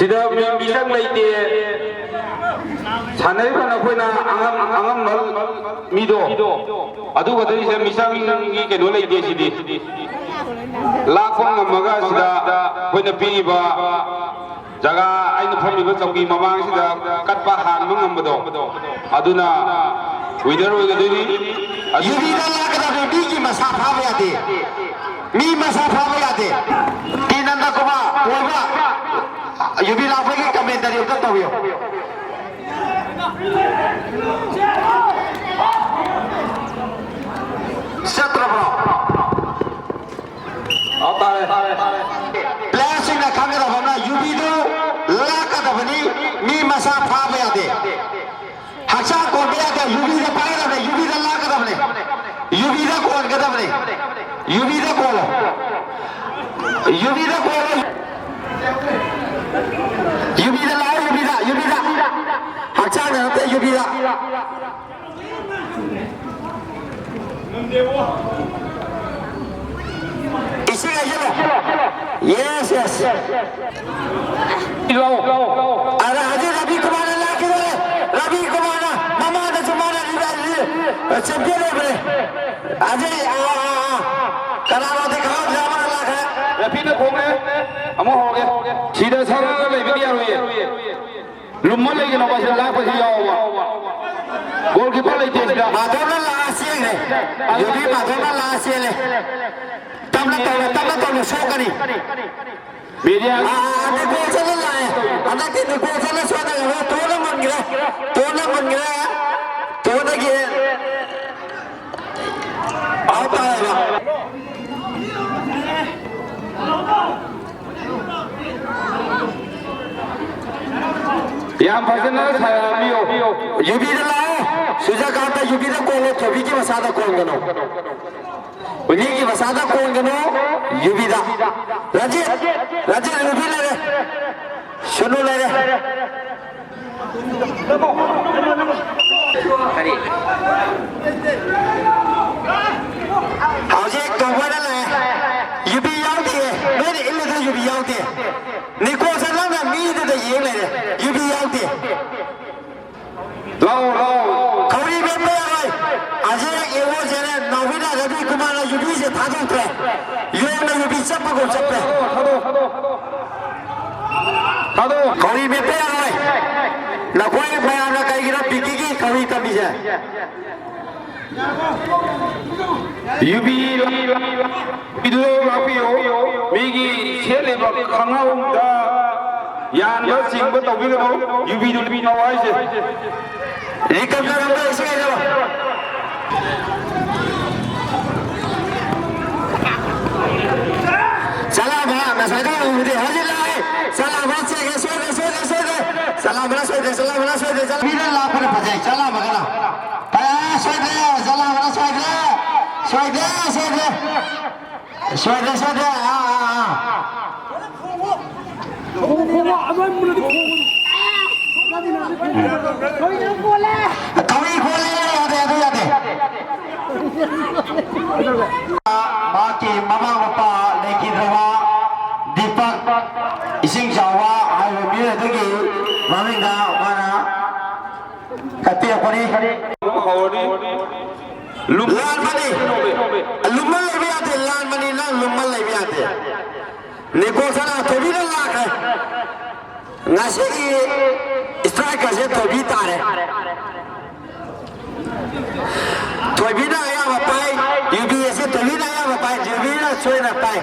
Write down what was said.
sida misang leite sanai bana koina angam nol mido adu gadari se misang gi ke no leite sidi lakong amaga sida koina pi ba jaga aina phami ba chawgi mamang sida katpa han mangam bado aduna winner oi gadari yubi da lakada be bi ki masa pha ba yate mi masa pha ba yate tinanda kuma toiba yubi la pha ki commentary uta tawiyo satra bro atare player sing na khanga da bana yubi do lakada bani mi masa pha ba yate haksa ko be yate yubi da pa da yubi da lakada bani yubi da ko ga da bani yubi da ko yubi da ko yubi da la yubi da haksa na te yubi da isi ga yelo yes ara haji rabi kumar la ke rabi kumar mama da jumana ni champion है बड़े अजय कलावा दिखाओ जामन लाख है rapi na khong amo ho ge sida sara lai bi ya roye lumma lai no ba se la pa si yaw ba goalkeeper lai te sida madonna la asiye है ये भी madonna la asiye है तब ना show करी media आने को चले लाए आने के को चले सो दे तो ना मन गिरा तो ना ये आता है yam phajana sayamiyo yubi da lao suja kata yubi da ko lo thobi ki masada kon gano uni ki masada kon gano yubi da raji yubi le re suno le re kari hauje to wala le yubi yaudi hai mere ille da yubi yaudi ni ko sa la na mi de yeng le yubi yaudi lao खबरी में पे आए आज ये वो जने नवीना रवि कुमार युबी से था तो ये ना युबी सब को सब पे hado खबरी में पे आए ना कोई बयान ना कहीं गिरा पिकी की खबरी तभी है yubi idu rapiyo migi chele ba khangau da yan ba sing ba tawi ga yubi du bi na wai se लेकिन जब हम इसे जब सलाम है मैं साइड में मुझे हाजिर लाए सलाम है से सलाम बना सोए बिना ला पर बजाए चला मगना पाया सोए सलाम बना सोए कवि बोले यादे बाकी मामा पापा लेकिन रवा दीपक इसिंग जावा आयो मेरे दगी मामिंगा माना कते अपनी hawani लाल मनी लुम्मल ले भी आते लाल मनी ना लुम्मल ले भी आते निको सना तो भी ना लाख है nasi strike aja to bi tare to bi na ya ba pai yubi ese to bi na ya ba pai yubi na soi na pai